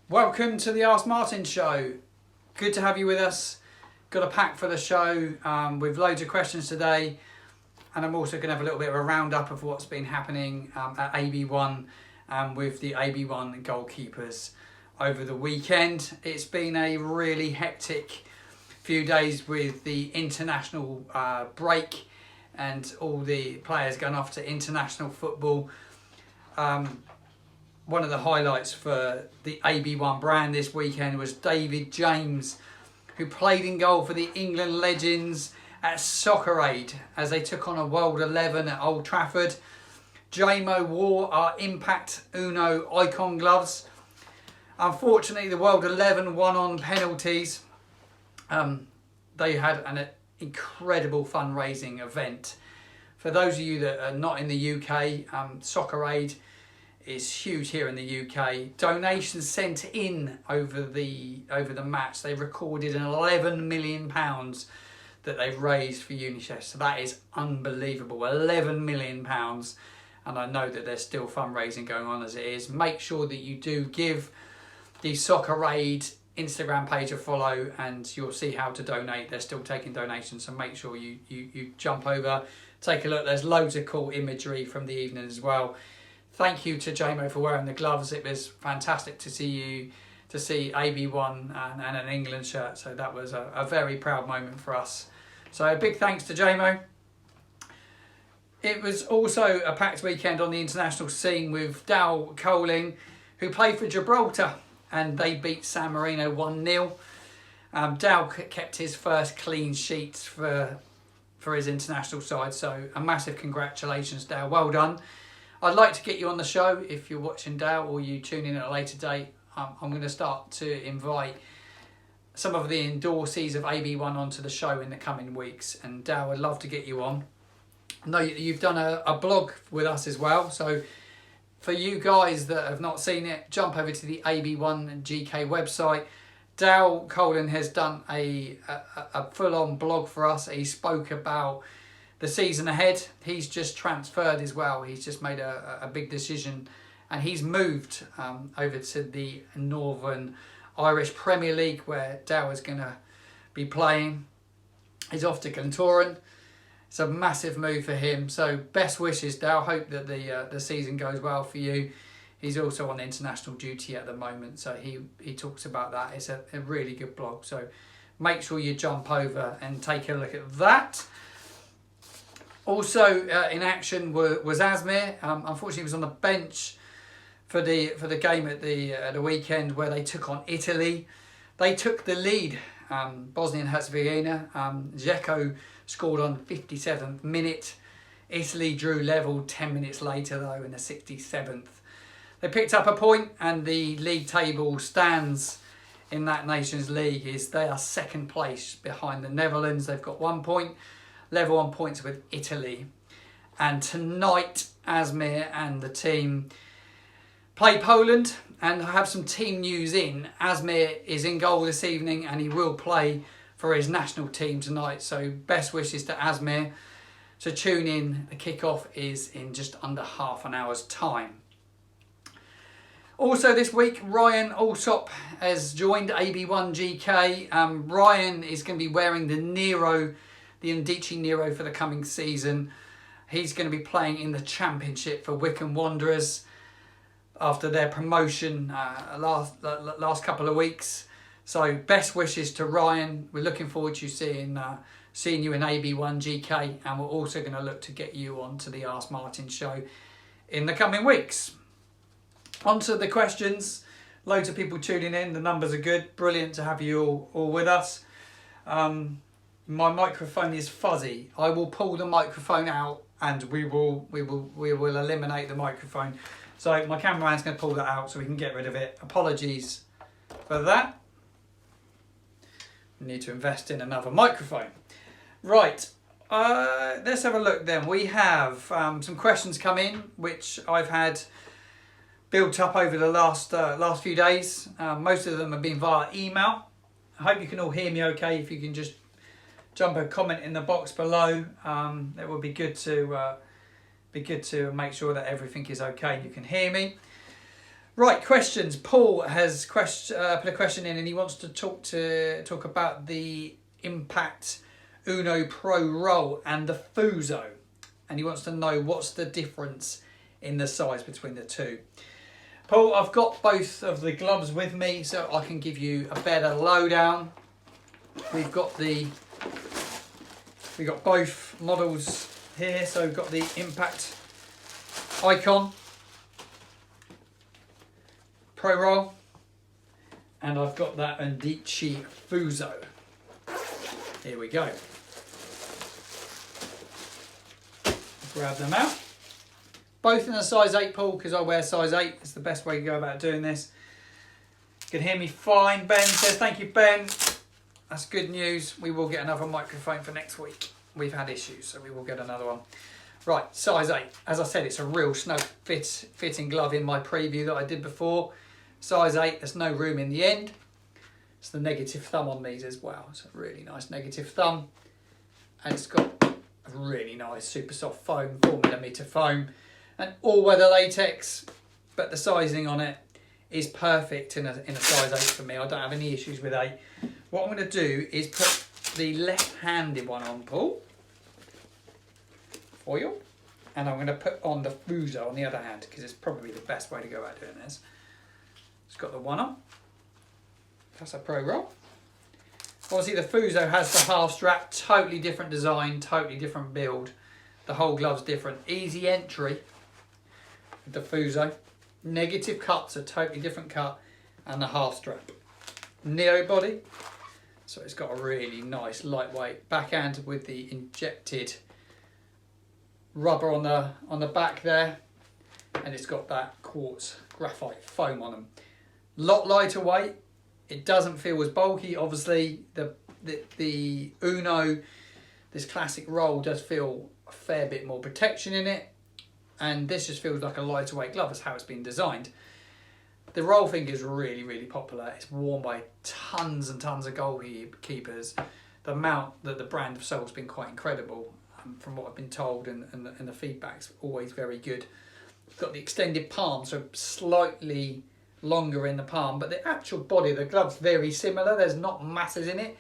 Welcome to the Ask Martin show. Good to have you with us. Got a pack for the show with loads of questions today, and I'm also going to have a little bit of a roundup of what's been happening at AB1 with the AB1 Goalkeepers over the weekend. It's been a really hectic few days with the international break and all the players going off to international football. One of the highlights for the AB1 brand this weekend was David James, who played in goal for the England Legends at Soccer Aid as they took on a World 11 at Old Trafford. JMO wore our Impact Uno Icon gloves. Unfortunately, the World 11 won on penalties. They had an incredible fundraising event. For those of you that are not in the UK, Soccer Aid is huge here in the UK. Donations sent in over the match. They recorded an £11 million that they've raised for UNICEF. So that is unbelievable. £11 million. And I know that there's still fundraising going on as it is. Make sure that you do give the Soccer Aid Instagram page a follow and you'll see how to donate. They're still taking donations, so make sure you jump over, take a look. There's loads of cool imagery from the evening as well. Thank you to JMO for wearing the gloves. It was fantastic to see AB1 and an England shirt. So that was a very proud moment for us. So a big thanks to JMO. It was also a packed weekend on the international scene with Dal Coling, who played for Gibraltar, and they beat San Marino 1-0. Dal kept his first clean sheets for his international side. So a massive congratulations, Dal. Well done. I'd like to get you on the show if you're watching Dale or you tune in at a later date. I'm going to start to invite some of the endorsees of AB1 onto the show in the coming weeks, and Dale, I'd love to get you on. I know you've done a blog with us as well, so for you guys that have not seen it, jump over to the AB1 GK website. Dale Colin has done a full-on blog for us. He spoke about the season ahead. He's just transferred as well. He's just made a big decision and he's moved over to the Northern Irish Premier League where Dow is going to be playing. He's off to Glentoran. It's a massive move for him. So best wishes, Dow. Hope that the season goes well for you. He's also on international duty at the moment, so he talks about that. It's a really good blog. So make sure you jump over and take a look at that. Also in action was Asmir. Unfortunately, he was on the bench for the game at the weekend where they took on Italy. They took the lead, Bosnia and Herzegovina. Dzeko scored on 57th minute. Italy drew level 10 minutes later, though, in the 67th. They picked up a point, and the league table stands in that Nations League is they are second place behind the Netherlands. They've got 1 point. Level on points with Italy. And tonight, Asmir and the team play Poland, and I have some team news in. Asmir is in goal this evening and he will play for his national team tonight. So best wishes to Asmir. So tune in. The kickoff is in just under half an hour's time. Also this week, Ryan Alsop has joined AB1 GK. Ryan is going to be wearing the Undici Nero for the coming season. He's going to be playing in the Championship for Wycombe Wanderers after their promotion last couple of weeks. So best wishes to Ryan. We're looking forward to seeing you in AB1 GK, and we're also going to look to get you onto the Ask Martin show in the coming weeks. On to the questions. Loads of people tuning in. The numbers are good. Brilliant to have you all with us. My microphone is fuzzy. I will pull the microphone out and we will eliminate the microphone. So my cameraman's going to pull that out so we can get rid of it. Apologies for that. We need to invest in another microphone. Right, let's have a look then. We have some questions come in which I've had built up over the last few days. Most of them have been via email. I hope you can all hear me okay. If you can just jump a comment in the box below. It would be good to make sure that everything is okay and you can hear me. Right, questions. Paul has put a question in, and he wants to talk about the Impact Uno Pro Roll and the Fuso, and he wants to know what's the difference in the size between the two. Paul, I've got both of the gloves with me, so I can give you a better lowdown. We've got both models here, so we've got the Impact Icon Pro Roll, and I've got that Undici Fuso. Here we go. Grab them out. Both in a size 8, Paul, because I wear size 8. It's the best way to go about doing this. You can hear me fine. Ben says, thank you, Ben. That's good news. We will get another microphone for next week. We've had issues, so we will get another one. Right, size 8. As I said, it's a real snug fitting glove in my preview that I did before. Size 8, there's no room in the end. It's the negative thumb on these as well. It's a really nice negative thumb. And it's got a really nice super soft foam, 4mm foam. And all-weather latex, but the sizing on it is perfect in a size 8 for me. I don't have any issues with 8. What I'm going to do is put the left-handed one on, Paul, for you. And I'm going to put on the Fuso on the other hand, because it's probably the best way to go about doing this. It's got the one on. That's a Pro Roll. Obviously the Fuso has the half strap, totally different design, totally different build. The whole glove's different. Easy entry with the Fuso. Negative cut's a totally different cut, and the half strap. Neo body. So it's got a really nice lightweight backhand with the injected rubber on the back there, and it's got that quartz graphite foam on them. Lot lighter weight. It doesn't feel as bulky. Obviously the Uno, this classic roll, does feel a fair bit more protection in it, and this just feels like a lighter weight glove. That's how it's been designed. The roll finger is really, really popular. It's worn by tons and tons of goalkeepers. The amount that the brand have sold has been quite incredible, from what I've been told, and the feedback's always very good. It's got the extended palm, so slightly longer in the palm, but the actual body of the glove's very similar. There's not masses in it.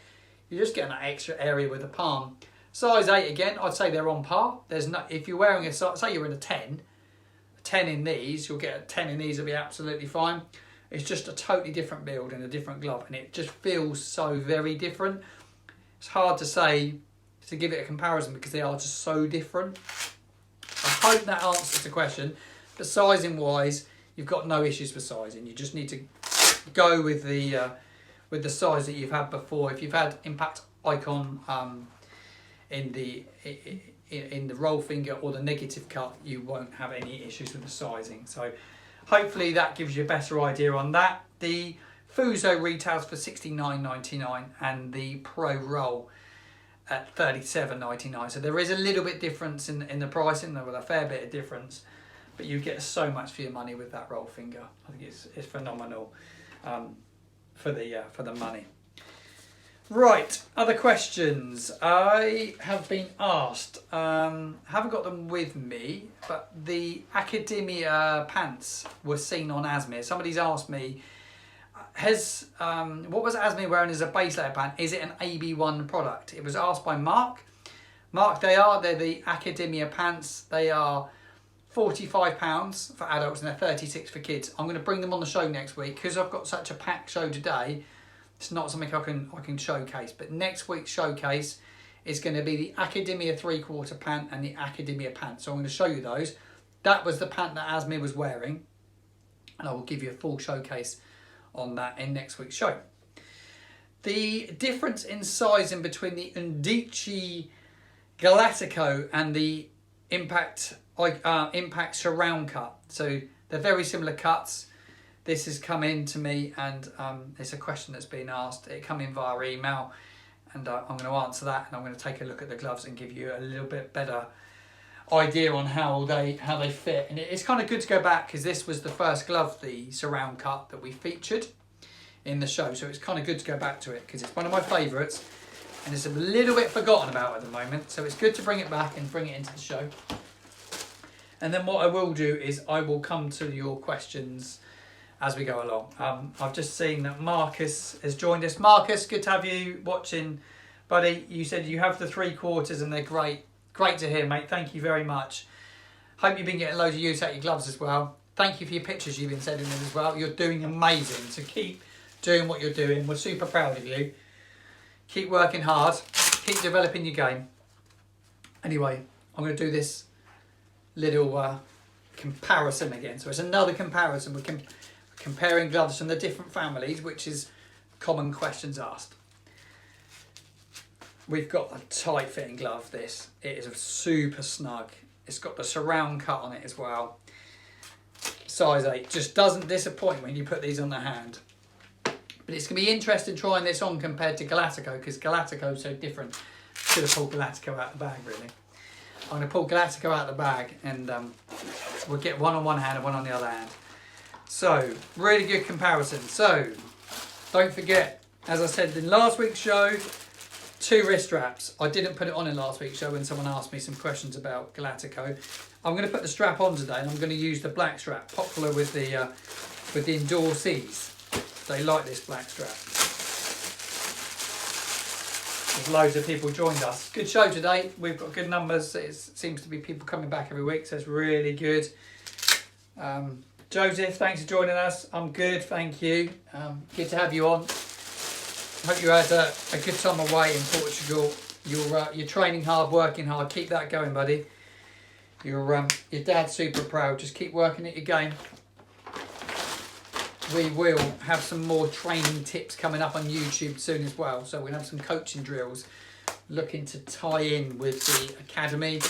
You're just getting that extra area with the palm. Size 8 again, I'd say they're on par. There's no, if you're wearing a size, say you're in a 10 in these, you'll get a 10 in these, will be absolutely fine. It's just a totally different build and a different glove, and it just feels so very different. It's hard to say, to give it a comparison, because they are just so different. I hope that answers the question, but sizing wise, you've got no issues with sizing. You just need to go with the size that you've had before. If you've had Impact Icon in the roll finger or the negative cut, you won't have any issues with the sizing. So hopefully that gives you a better idea on that. The Fuso retails for $69.99 and the Pro Roll at $37.99. So there is a little bit difference in the pricing, though, with a fair bit of difference. But you get so much for your money with that roll finger. I think it's phenomenal for the money. Right, other questions. I have been asked, haven't got them with me, but the Accademia pants were seen on Asmir. Somebody's asked me, what was Asmir wearing as a base layer pant? Is it an AB1 product? It was asked by Mark. Mark, they're the Accademia pants. They are £45 for adults and they're $36 for kids. I'm going to bring them on the show next week because I've got such a packed show today. It's not something I can showcase, but next week's showcase is going to be the Accademia 3/4 pant and the Accademia pant. So I'm going to show you those. That was the pant that Asmir was wearing, and I will give you a full showcase on that in next week's show. The difference in sizing between the Undici Gallatico and the Impact Surround cut. So they're very similar cuts. This has come in to me, and it's a question that's been asked. It come in via email, and I'm going to answer that, and I'm going to take a look at the gloves and give you a little bit better idea on how they fit. And it's kind of good to go back because this was the first glove, the Surround cut, that we featured in the show. So it's kind of good to go back to it because it's one of my favourites, and it's a little bit forgotten about at the moment. So it's good to bring it back and bring it into the show. And then what I will do is I will come to your questions as we go along. I've just seen that Marcus has joined us. Marcus, good to have you watching, buddy. You said you have the 3/4 and they're great. Great to hear, mate. Thank you very much. Hope you've been getting loads of use out of your gloves as well. Thank you for your pictures you've been sending in as well. You're doing amazing. So keep doing what you're doing. We're super proud of you. Keep working hard. Keep developing your game. Anyway, I'm going to do this little comparison again. So it's another comparison. We're comparing gloves from the different families, which is common questions asked. We've got a tight fitting glove, this. It is super snug. It's got the surround cut on it as well. Size 8. Just doesn't disappoint when you put these on the hand. But it's going to be interesting trying this on compared to Gallatico, because Gallatico is so different. Should have pulled Gallatico out the bag, really. I'm going to pull Gallatico out the bag and we'll get one on one hand and one on the other hand. So, really good comparison. So, don't forget, as I said in last week's show, 2 wrist straps. I didn't put it on in last week's show when someone asked me some questions about Gallatico. I'm going to put the strap on today and I'm going to use the black strap, popular with the endorsees. They like this black strap. There's loads of people joined us. Good show today. We've got good numbers. It seems to be people coming back every week, so it's really good. Joseph, thanks for joining us. I'm good, thank you. Good to have you on. Hope you had a good time away in Portugal. You're training hard, working hard. Keep that going, buddy. Your dad's super proud. Just keep working at your game. We will have some more training tips coming up on YouTube soon as well. So we're going to have some coaching drills looking to tie in with the Academy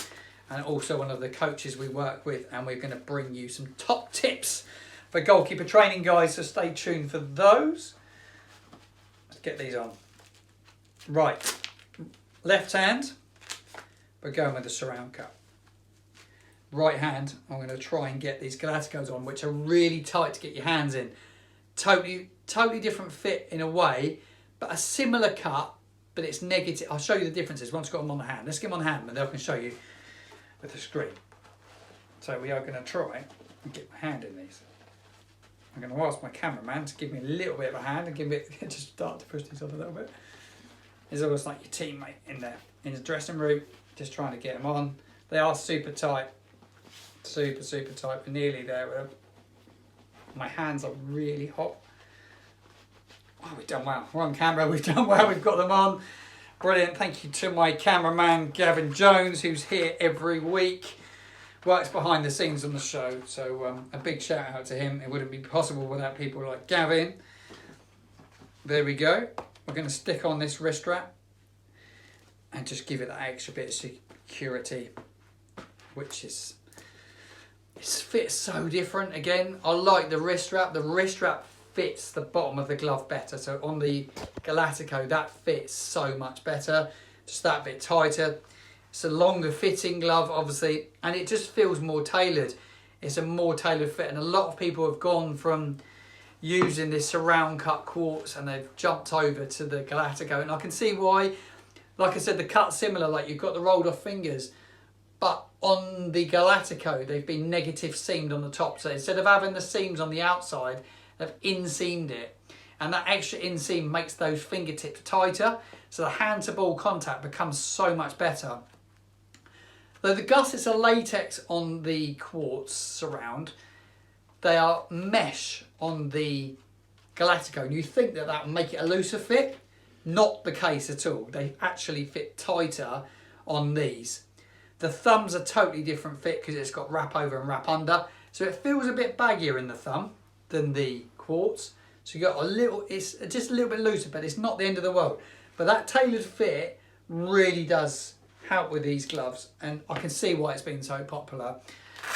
and also one of the coaches we work with. And we're going to bring you some top tips for goalkeeper training, guys. So stay tuned for those. Let's get these on. Right. Left hand, we're going with the surround cut. Right hand, I'm going to try and get these Galaticos on, which are really tight to get your hands in. Totally different fit in a way, but a similar cut, but it's negative. I'll show you the differences once I've got them on the hand. Let's get them on the hand, and then I can show you with the screen. So we are going to try and get my hand in these. I'm going to ask my cameraman to give me a little bit of a hand and give it, just start to push these up a little bit. It's almost like your teammate in there, in the dressing room, just trying to get them on. They are super tight. Super tight. We're nearly there. My hands are really hot. Oh, we've done well. We're on camera. We've done well. We've got them on. Brilliant. Thank you to my cameraman, Gavin Jones, who's here every week. Works behind the scenes on the show. So a big shout out to him. It wouldn't be possible without people like Gavin. There we go. We're going to stick on this wrist strap and just give it that extra bit of security, which is... It fits so different. Again, I like the wrist strap. The wrist strap fits the bottom of the glove better. So on the Gallatico, that fits so much better. Just that bit tighter. It's a longer fitting glove, obviously, and it just feels more tailored. It's a more tailored fit. And a lot of people have gone from using this surround cut quartz and they've jumped over to the Gallatico. And I can see why. Like I said, the cut's similar. Like you've got the rolled off fingers. But on the Gallatico, they've been negative seamed on the top. So instead of having the seams on the outside, they've inseamed it. And that extra inseam makes those fingertips tighter. So the hand to ball contact becomes so much better. Though the gussets are latex on the quartz surround, they are mesh on the Gallatico. And you think that that will make it a looser fit? Not the case at all. They actually fit tighter on these. The thumbs are totally different fit because it's got wrap over and wrap under. So it feels a bit baggier in the thumb than the quartz. So you got a little, it's just a little bit looser, but it's not the end of the world. But that tailored fit really does help with these gloves. And I can see why it's been so popular.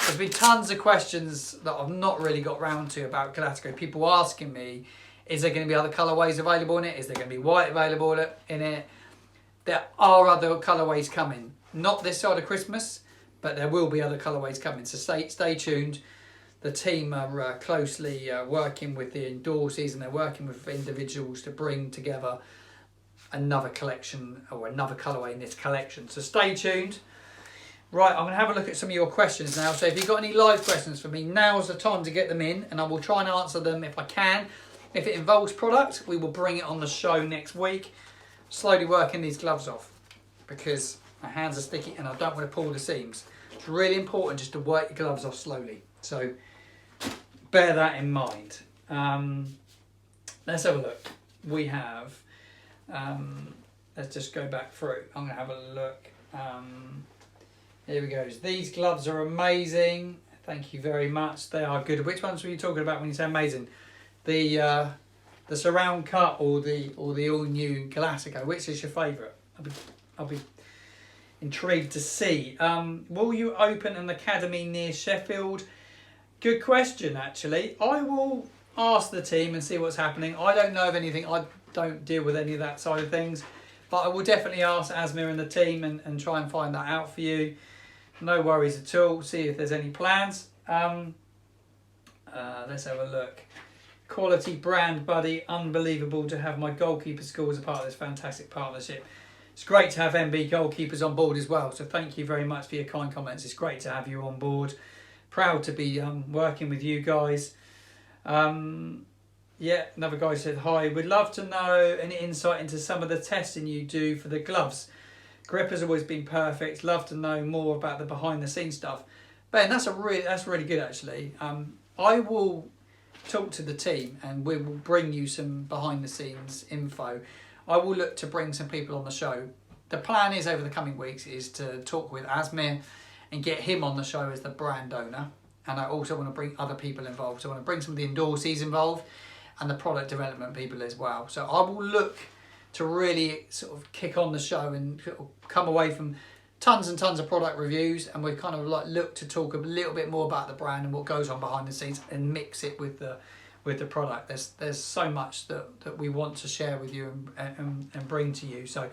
There's been tons of questions that I've not really got round to about Gallatico. People asking me, is there going to be other colourways available in it? Is there going to be white available in it? There are other colourways coming. Not this side of Christmas, but there will be other colourways coming. So stay tuned. The team are closely working with the endorsees and they're working with individuals to bring together another collection or another colourway in this collection. So stay tuned. Right, I'm going to have a look at some of your questions now. So if you've got any live questions for me, now's the time to get them in, and I will try and answer them if I can. If it involves product, we will bring it on the show next week. Slowly working these gloves off because my hands are sticky and I don't want to pull the seams. It's really important just to work your gloves off slowly. So bear that in mind. Let's have a look. We have, let's just go back through. I'm going to have a look. Here we go. These gloves are amazing. Thank you very much. They are good. Which ones were you talking about when you say amazing? The surround cut or the all new Gallatico? Which is your favourite? I'll be intrigued to see. Will you open an academy near Sheffield? Good question, actually. I will ask the team and see what's happening. I don't know of anything. I don't deal with any of that side of things. But I will definitely ask Asmir and the team and try and find that out for you. No worries at all. See if there's any plans. Let's have a look. Quality brand, buddy. Unbelievable to have my goalkeeper school as a part of this fantastic partnership. It's great to have MB Goalkeepers on board as well. So thank you very much for your kind comments. It's great to have you on board. Proud to be working with you guys. Yeah, another guy said, hi, we'd love to know any insight into some of the testing you do for the gloves. Grip has always been perfect. Love to know more about the behind the scenes stuff. Ben, that's really good actually. I will talk to the team and we will bring you some behind the scenes info. I will look to bring some people on the show. The plan is over the coming weeks is to talk with Asmir and get him on the show as the brand owner. And I also want to bring other people involved. So I want to bring some of the endorsees involved and the product development people as well. So I will look to really sort of kick on the show and come away from tons and tons of product reviews, and we kind of like look to talk a little bit more about the brand and what goes on behind the scenes and mix it with the product. There's so much that we want to share with you and bring to you. So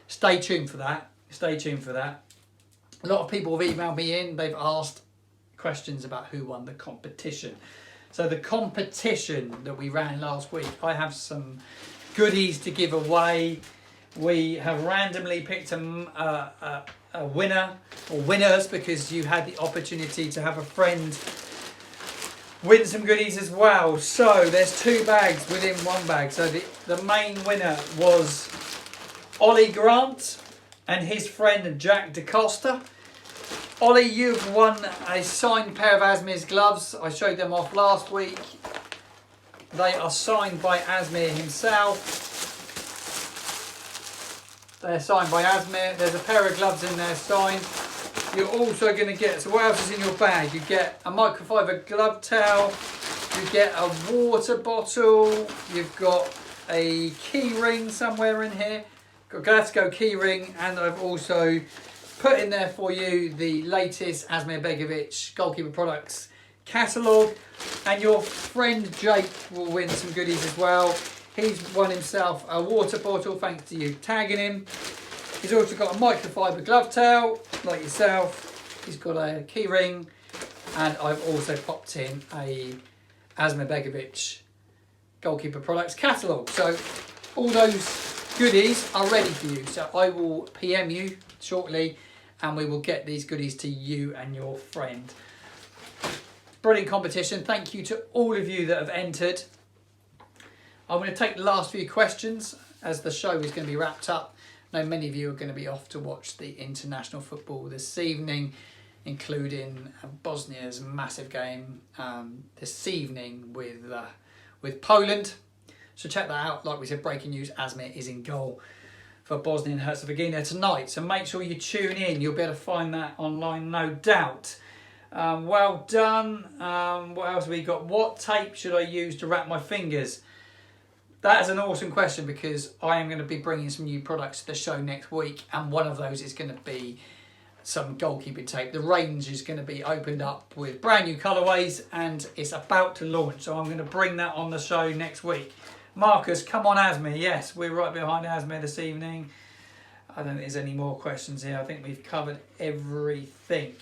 stay tuned for that. Stay tuned for that. A lot of people have emailed me in. They've asked questions about who won the competition. So the competition that we ran last week, I have some goodies to give away. We have randomly picked a winner or winners because you had the opportunity to have a friend win some goodies as well. So there's 2 bags within 1 bag. So the main winner was Ollie Grant and his friend Jack DaCosta. Ollie, you've won a signed pair of Asmir's gloves. I showed them off last week. They are signed by Asmir himself. They're signed by Asmir. There's a pair of gloves in there signed. You're also going to get, so what else is in your bag? You get a microfiber glove towel. You get a water bottle. You've got a key ring somewhere in here. Got a Gallatico key ring, and I've also put in there for you the latest Asmir Begovic goalkeeper products catalogue, and your friend Jake will win some goodies as well. He's won himself a water bottle thanks to you tagging him. He's also got a microfiber glove towel like yourself. He's got a key ring, and I've also popped in a Asmir Begovic goalkeeper products catalogue. So all those goodies are ready for you. So I will PM you shortly and we will get these goodies to you and your friend. Brilliant competition. Thank you to all of you that have entered. I'm going to take the last few questions as the show is going to be wrapped up. I know many of you are going to be off to watch the international football this evening, including Bosnia's massive game this evening with Poland. So check that out. Like we said, breaking news, Asmir is in goal for Bosnia and Herzegovina tonight. So make sure you tune in. You'll be able to find that online, no doubt. Well done. What else have we got? What tape should I use to wrap my fingers? That is an awesome question because I am going to be bringing some new products to the show next week, and one of those is going to be some goalkeeping tape. The range is going to be opened up with brand new colourways and it's about to launch. So I'm going to bring that on the show next week. Marcus, come on Asmir. Yes, we're right behind Asmir this evening. I don't think there's any more questions here. I think we've covered everything.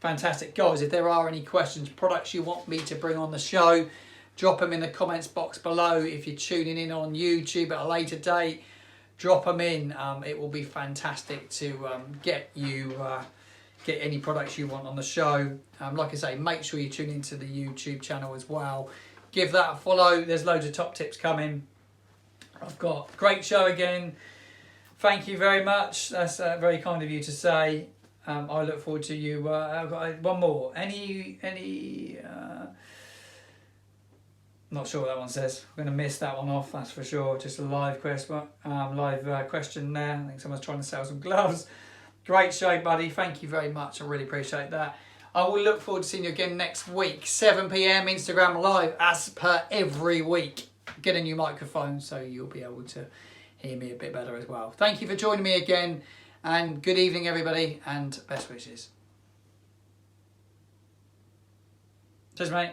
Fantastic. Guys, if there are any questions, products you want me to bring on the show, drop them in the comments box below. If you're tuning in on YouTube at a later date, drop them in. It will be fantastic to get you get any products you want on the show. Like I say, make sure you tune into the YouTube channel as well. Give that a follow. There's loads of top tips coming. I've got a great show again. Thank you very much. That's very kind of you to say. I look forward to you. I've got one more. Not sure what that one says. I'm going to miss that one off, that's for sure. Just a live question there. I think someone's trying to sell some gloves. Great show, buddy. Thank you very much. I really appreciate that. I will look forward to seeing you again next week. 7 p.m. Instagram Live, as per every week. Get a new microphone so you'll be able to hear me a bit better as well. Thank you for joining me again. And good evening, everybody. And best wishes. Cheers, mate.